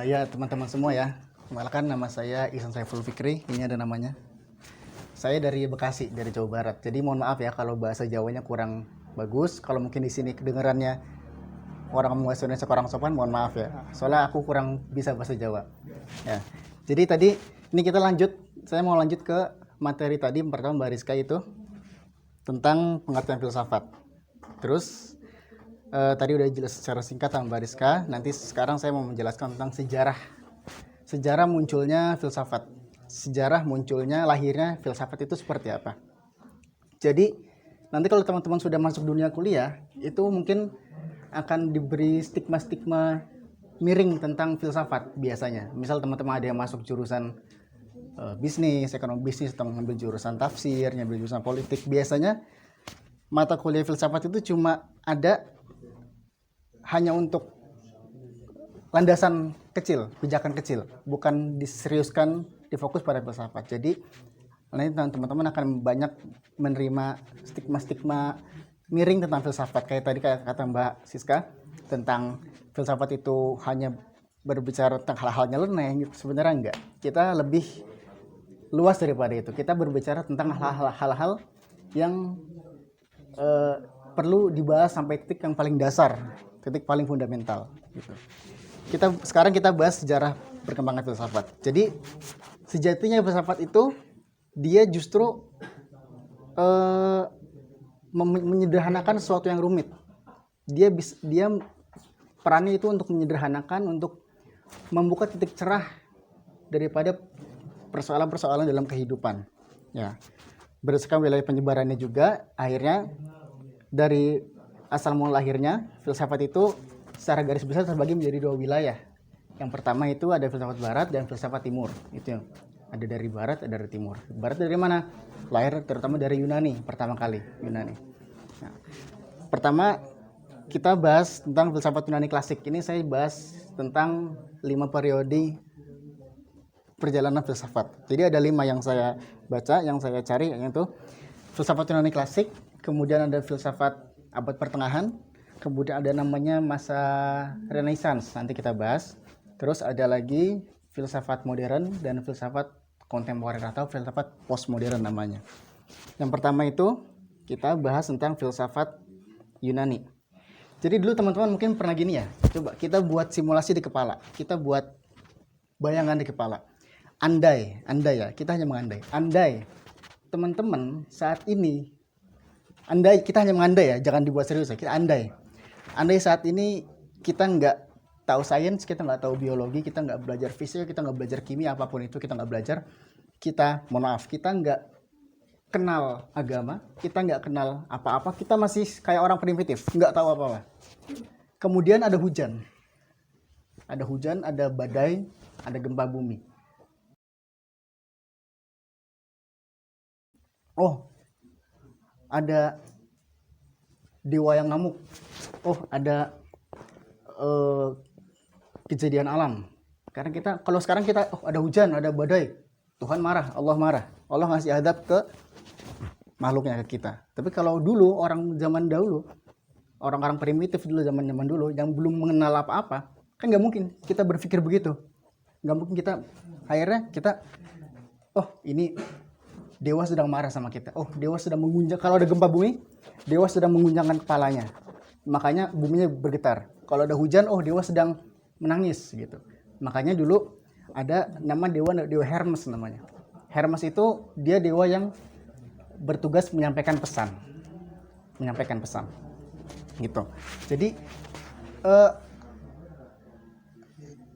Ya teman-teman semua ya, kenalkan nama saya Ihsan Saiful Fikri, ini ada namanya. Saya dari Bekasi, dari Jawa Barat. Jadi mohon maaf ya kalau bahasa Jawanya kurang bagus. Kalau mungkin di sini kedengarannya orang ngomong bahasa Indonesia kurang sopan, mohon maaf ya. Soalnya aku kurang bisa bahasa Jawa. Ya. Jadi tadi ini kita lanjut, saya mau lanjut ke materi tadi pertama Mbak Rizka itu tentang pengertian filsafat. Terus tadi udah jelas secara singkat sama Mbak Rizka. Nanti sekarang saya mau menjelaskan tentang sejarah munculnya filsafat, sejarah munculnya lahirnya filsafat itu seperti apa. Jadi nanti kalau teman-teman sudah masuk dunia kuliah itu mungkin akan diberi stigma-stigma miring tentang filsafat biasanya. Misal teman-teman ada yang masuk jurusan bisnis, ekonomi bisnis, atau ngambil jurusan tafsir, ngambil jurusan politik, biasanya mata kuliah filsafat itu cuma ada hanya untuk landasan kecil, pijakan kecil, bukan diseriuskan, difokus pada filsafat. Jadi nanti teman-teman akan banyak menerima stigma-stigma miring tentang filsafat. Kayak tadi kata Mbak Siska tentang filsafat itu hanya berbicara tentang hal-hal nyeleneh, sebenarnya enggak. Kita lebih luas daripada itu. Kita berbicara tentang hal-hal yang perlu dibahas sampai titik yang paling dasar, titik paling fundamental gitu. Sekarang kita bahas sejarah perkembangan filsafat. Jadi sejatinya filsafat itu dia justru menyederhanakan sesuatu yang rumit. Dia perannya itu untuk menyederhanakan, untuk membuka titik cerah daripada persoalan-persoalan dalam kehidupan. Ya, berdasarkan wilayah penyebarannya juga, akhirnya dari asal mula lahirnya filsafat itu secara garis besar terbagi menjadi dua wilayah. Yang pertama itu ada filsafat barat dan filsafat timur. Itu ada dari barat, ada dari timur. Barat dari mana? Lahir terutama dari Yunani, pertama kali Yunani. Nah, pertama kita bahas tentang filsafat Yunani klasik. Ini saya bahas tentang 5 periode perjalanan filsafat. Jadi ada 5 yang saya baca, yang saya cari, yaitu filsafat Yunani klasik, kemudian ada filsafat abad pertengahan, kemudian ada namanya masa Renaissance, nanti kita bahas. Terus ada lagi filsafat modern dan filsafat kontemporer atau filsafat postmodern namanya. Yang pertama itu kita bahas tentang filsafat Yunani. Jadi dulu teman-teman mungkin pernah gini ya, coba kita buat simulasi di kepala, kita buat bayangan di kepala. Andai ya, kita hanya mengandai. Andai teman-teman saat ini, kita hanya mengandai ya, jangan dibuat serius ya, kita andai saat ini kita nggak tahu sains, kita nggak tahu biologi, kita nggak belajar fisika, kita nggak belajar kimia, apapun itu kita nggak belajar, kita nggak kenal agama, kita nggak kenal apa-apa, kita masih kayak orang primitif, nggak tahu apa-apa. Kemudian ada hujan, ada badai, ada gempa bumi. Oh, ada dewa yang ngamuk. Oh, ada kejadian alam. Karena kalau sekarang kita ada hujan, ada badai, Tuhan marah, Allah marah, Allah ngasih adab ke makhluknya, ke kita. Tapi kalau dulu orang zaman dahulu, orang-orang primitif dulu, zaman dulu yang belum mengenal apa-apa, kan nggak mungkin kita berpikir begitu. Nggak mungkin akhirnya kita ini dewa sedang marah sama kita. Oh, dewa sedang mengguncang. Kalau ada gempa bumi, dewa sedang mengguncangkan kepalanya. Makanya buminya bergetar. Kalau ada hujan, dewa sedang menangis gitu. Makanya dulu ada nama dewa Hermes namanya. Hermes itu dia dewa yang bertugas menyampaikan pesan. Gitu. Jadi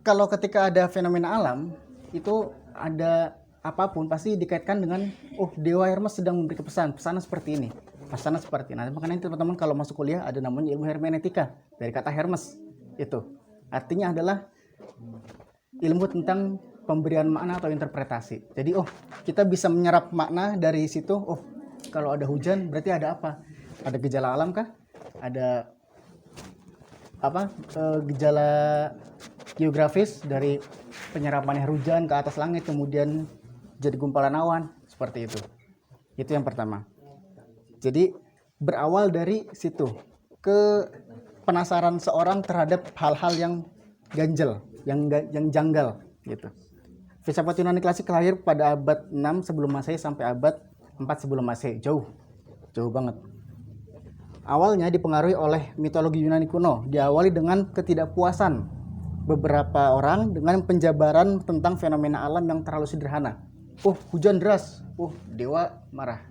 kalau ketika ada fenomena alam itu ada apapun pasti dikaitkan dengan dewa Hermes sedang memberi pesannya seperti ini, Nah, makanya teman-teman kalau masuk kuliah ada namanya ilmu hermeneutika dari kata Hermes. Itu artinya adalah ilmu tentang pemberian makna atau interpretasi. Jadi kita bisa menyerap makna dari situ. Kalau ada hujan berarti ada apa? Ada gejala alam kah? Ada gejala geografis dari penyerapan air hujan ke atas langit kemudian jadi gumpalan awan, seperti itu. Itu yang pertama. Jadi berawal dari situ, ke penasaran seorang terhadap hal-hal yang ganjel, yang janggal gitu. Filsafat Yunani klasik lahir pada abad 6 sebelum Masehi sampai abad 4 sebelum Masehi. Jauh banget. Awalnya dipengaruhi oleh mitologi Yunani kuno, diawali dengan ketidakpuasan beberapa orang dengan penjabaran tentang fenomena alam yang terlalu sederhana. Hujan deras, dewa marah.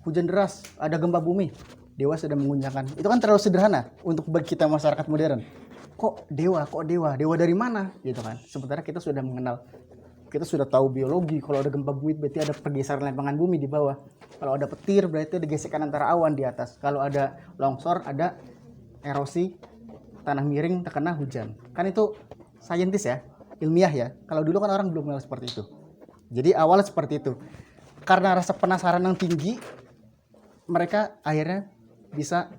Hujan deras, ada gempa bumi, dewa sedang mengguncangkan. Itu kan terlalu sederhana untuk bagi kita masyarakat modern. Kok dewa dari mana gitu kan. Sementara kita sudah mengenal, kita sudah tahu biologi. Kalau ada gempa bumi berarti ada pergeseran lempengan bumi di bawah. Kalau ada petir berarti ada gesekan antara awan di atas. Kalau ada longsor ada erosi, tanah miring terkena hujan. Kan itu saintis ya, ilmiah ya. Kalau dulu kan orang belum mengenal seperti itu. Jadi awalnya seperti itu. Karena rasa penasaran yang tinggi, mereka akhirnya bisa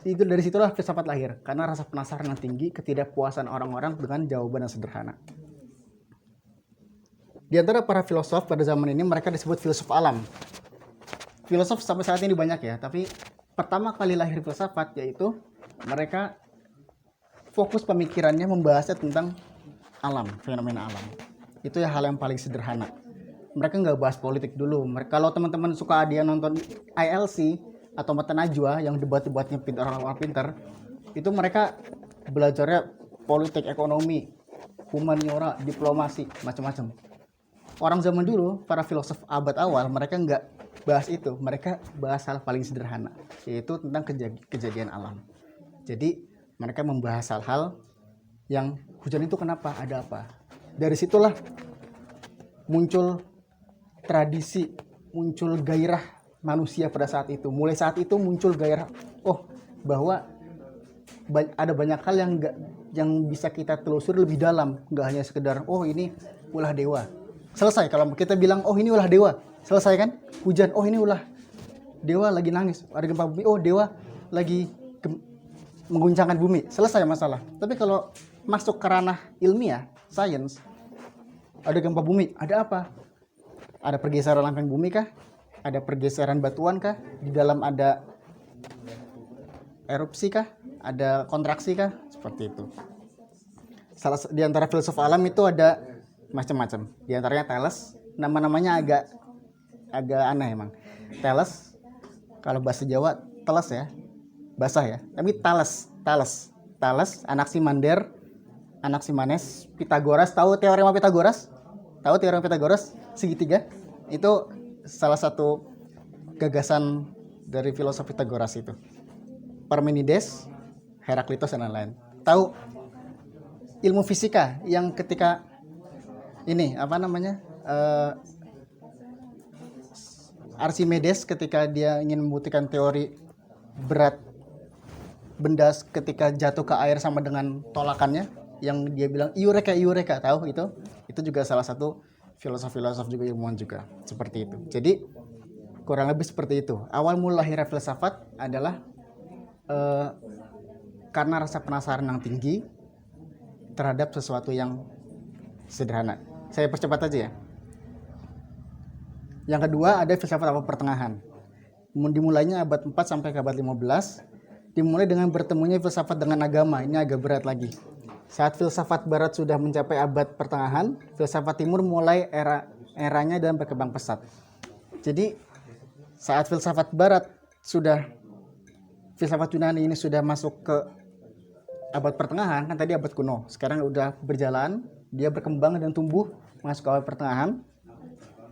itu dari situlah filsafat lahir, karena rasa penasaran yang tinggi, ketidakpuasan orang-orang dengan jawaban yang sederhana. Di antara para filosof pada zaman ini mereka disebut filsuf alam. Filosof sampai saat ini banyak ya, tapi pertama kali lahir filsafat yaitu mereka fokus pemikirannya membahasnya tentang alam, fenomena alam. Itu ya hal yang paling sederhana. Mereka nggak bahas politik dulu. Kalau teman-teman suka dia nonton ILC atau Mata Najwa yang debat-debatnya orang-orang pintar, itu mereka belajarnya politik, ekonomi, humaniora, diplomasi, macam-macam. Orang zaman dulu, para filosof abad awal, mereka nggak bahas itu. Mereka bahas hal paling sederhana, yaitu tentang kejadian alam. Jadi mereka membahas hal-hal yang hujan itu kenapa, ada apa. Dari situlah muncul tradisi, muncul gairah manusia pada saat itu. Mulai saat itu muncul gairah, bahwa ada banyak hal yang bisa kita telusuri lebih dalam, nggak hanya sekedar ini ulah dewa. Selesai. Kalau kita bilang ini ulah dewa, selesai kan? Hujan, ini ulah dewa lagi nangis, ada gempa bumi, dewa lagi mengguncangkan bumi, selesai masalah. Tapi kalau masuk ke ranah ilmiah, sains, ada gempa bumi, ada apa? Ada pergeseran lempeng bumi kah? Ada pergeseran batuan kah? Di dalam ada erupsi kah? Ada kontraksi kah? Seperti itu. Di antara filsuf alam itu ada macam-macam. Di antaranya Thales. Nama-namanya agak aneh emang. Thales, kalau bahasa Jawa teles ya, basah ya. Tapi Thales, Anaximenes, Pitagoras. Tahu teorema Pitagoras? Tahu teorema Pitagoras segitiga? Itu salah satu gagasan dari filosof Pitagoras itu. Parmenides, Heraklitus dan lain-lain. Tahu ilmu fisika yang ketika ini Archimedes ketika dia ingin membuktikan teori berat benda ketika jatuh ke air sama dengan tolakannya, yang dia bilang eureka, tahu itu juga salah satu filosof juga, ilmuwan juga seperti itu. Jadi kurang lebih seperti itu. Awal mula lahirnya filsafat adalah karena rasa penasaran yang tinggi terhadap sesuatu yang sederhana. Saya percepat aja ya. Yang kedua ada filsafat abad pertengahan. Dimulainya abad 4 sampai ke abad 15. Dimulai dengan bertemunya filsafat dengan agama. Ini agak berat lagi. Saat filsafat barat sudah mencapai abad pertengahan, filsafat timur mulai eranya dan berkembang pesat. Jadi saat filsafat barat filsafat Yunani ini sudah masuk ke abad pertengahan, kan tadi abad kuno. Sekarang udah berjalan, dia berkembang dan tumbuh masuk ke abad pertengahan.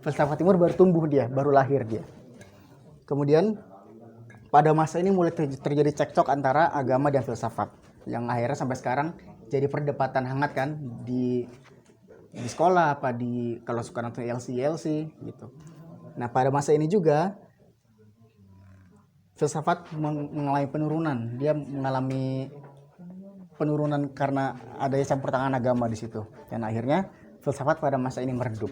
Filsafat timur baru tumbuh baru lahir dia. Kemudian pada masa ini mulai terjadi cekcok antara agama dan filsafat, yang akhirnya sampai sekarang jadi perdebatan hangat kan di sekolah, kalau suka nonton ILC gitu. Nah pada masa ini juga filsafat mengalami penurunan. Dia mengalami penurunan karena adanya campur tangan agama di situ. Dan akhirnya filsafat pada masa ini meredup.